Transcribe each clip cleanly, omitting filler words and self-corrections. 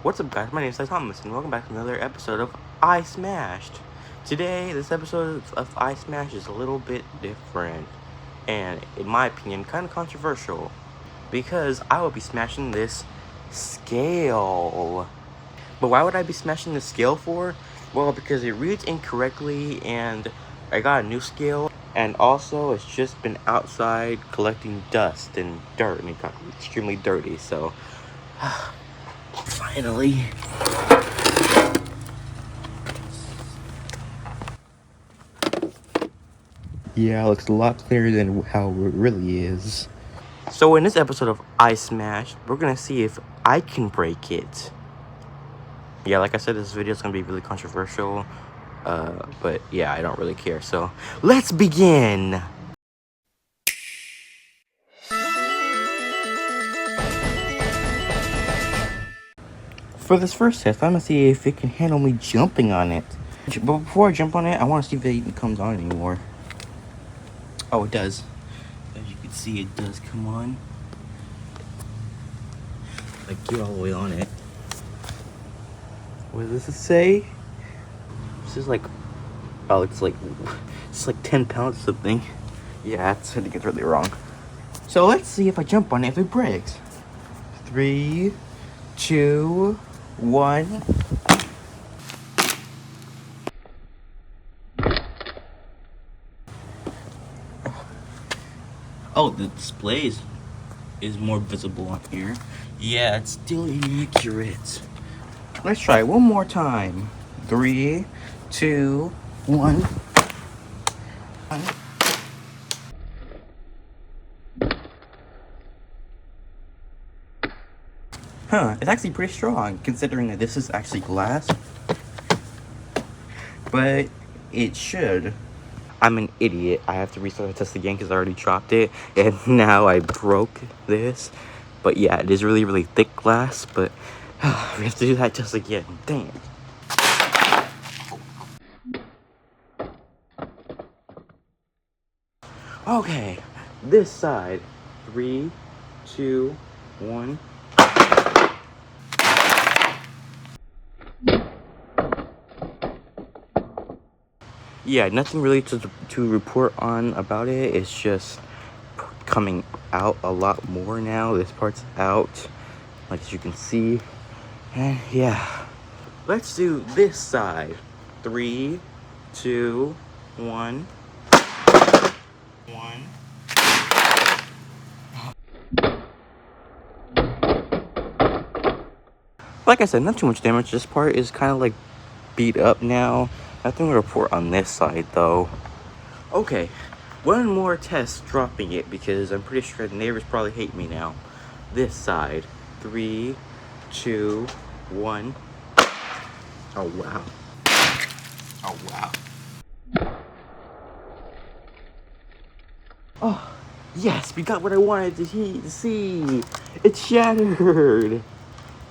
What's up, guys? My name is Thomas, and welcome back to another episode of iSMASHED. Today, this episode of iSMASH is a little bit different, and in my opinion, kind of controversial, because I will be smashing this scale. But why would I be smashing the scale for? Well, because it reads incorrectly, and I got a new scale, and also it's just been outside collecting dust and dirt, and it got extremely dirty, so finally. Yeah, it looks a lot clearer than how it really is. So in this episode of iSMASH, we're gonna see if I can break it. Yeah, like I said, this video is gonna be really controversial. But yeah, I don't really care. So let's begin. For this first test, I'm gonna see if it can handle me jumping on it. But before I jump on it, I want to see if it even comes on anymore. Oh, it does. As you can see, it does come on. Like, get all the way on it. What does this say? This is like, oh, it's like 10 pounds or something. Yeah, I think it's really wrong. So let's see if I jump on it, if it breaks. 3, 2, 1. Oh, the display is more visible on here. Yeah, it's still inaccurate. Let's try it one more time. 3, 2, 1. Huh, it's actually pretty strong, considering that this is actually glass. But it should. I'm an idiot. I have to restart the test again because I already dropped it. And now I broke this. But yeah, it is really, really thick glass. But we have to do that test again. Dang it. Okay, this side. 3, 2, 1. Yeah, nothing really to report on about it. It's just coming out a lot more now. This part's out, like as you can see. And yeah, let's do this side. 3, 2, 1. Like I said, not too much damage. This part is kind of like beat up now. Nothing to report on this side though. Okay, one more test dropping it because I'm pretty sure the neighbors probably hate me now. This side. 3, 2, 1. Oh wow. Oh wow. Oh yes, we got what I wanted to see. It's shattered.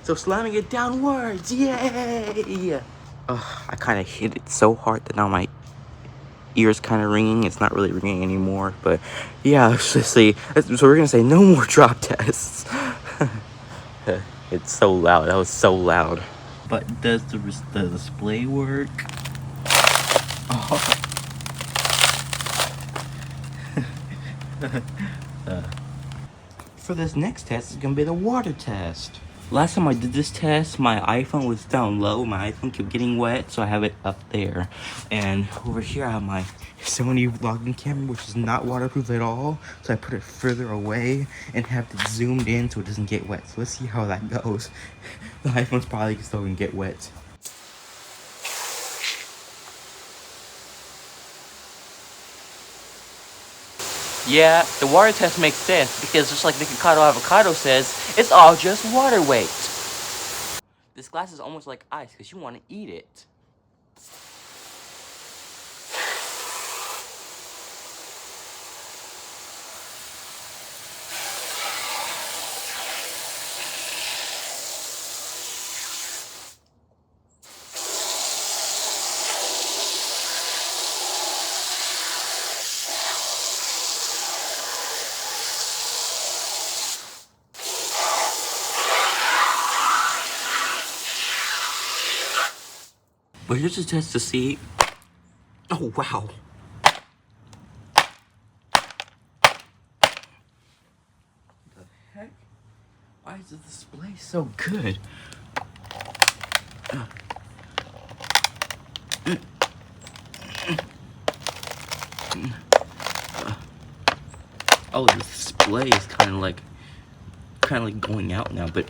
So slamming it downwards, yay! I kind of hit it so hard that now my ears kind of ringing. It's not really ringing anymore, but yeah, let's just see. So we're gonna say no more drop tests. It's so loud. That was so loud. But does the display work? Oh. For this next test is gonna be the water test. Last time I did this test, my iPhone was down low. My iPhone kept getting wet, so I have it up there. And over here I have my Sony vlogging camera, which is not waterproof at all. So I put it further away and have it zoomed in so it doesn't get wet. So let's see how that goes. The iPhone's probably still gonna get wet. Yeah, the water test makes sense because just like Nikocado Avocado says, it's all just water weight. This glass is almost like ice because you want to eat it. But here's a test to see. Oh, wow. The heck? Why is the display so good? Oh, the display is kind of like going out now, but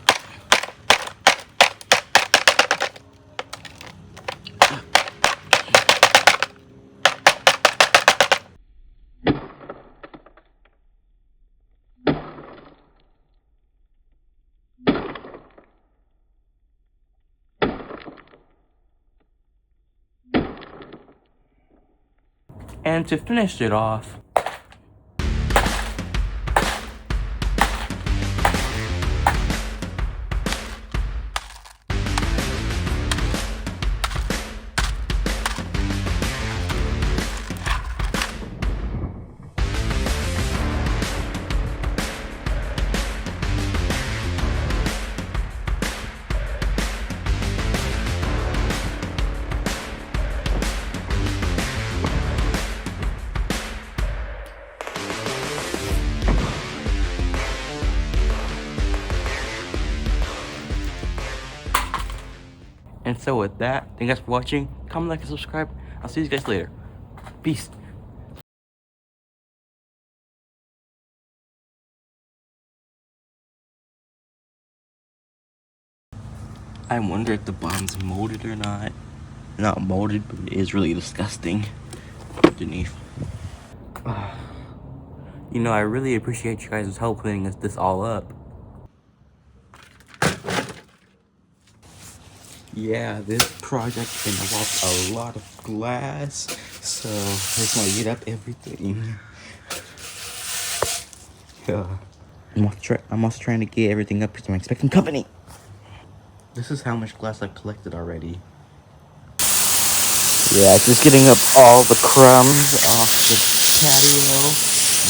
and to finish it off, and so with that, thank you guys for watching. Comment, like, and subscribe. I'll see you guys later. Peace. I wonder if the bottom's molded or not. Not molded, but it is really disgusting underneath. You know, I really appreciate you guys' help cleaning this all up. Yeah, this project involves a lot of glass, so I just want to get up everything. Yeah. I'm also trying to get everything up because I'm expecting company. This is how much glass I've collected already. Yeah, just getting up all the crumbs off the patio.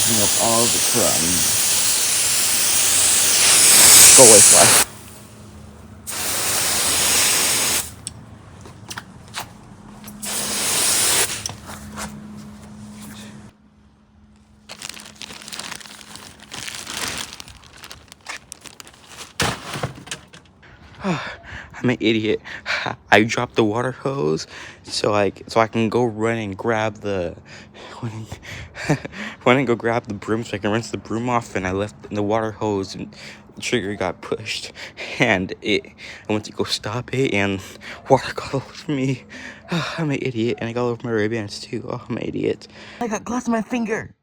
Getting up all the crumbs. Go away, fly. I'm an idiot. I dropped the water hose so I can go run and grab the when I go grab the broom so I can rinse the broom off, and I left the water hose and the trigger got pushed, and I went to go stop it and water got all over me. I'm an idiot, and I got all over my ribbons too. Oh, I'm an idiot. I got glass on my finger.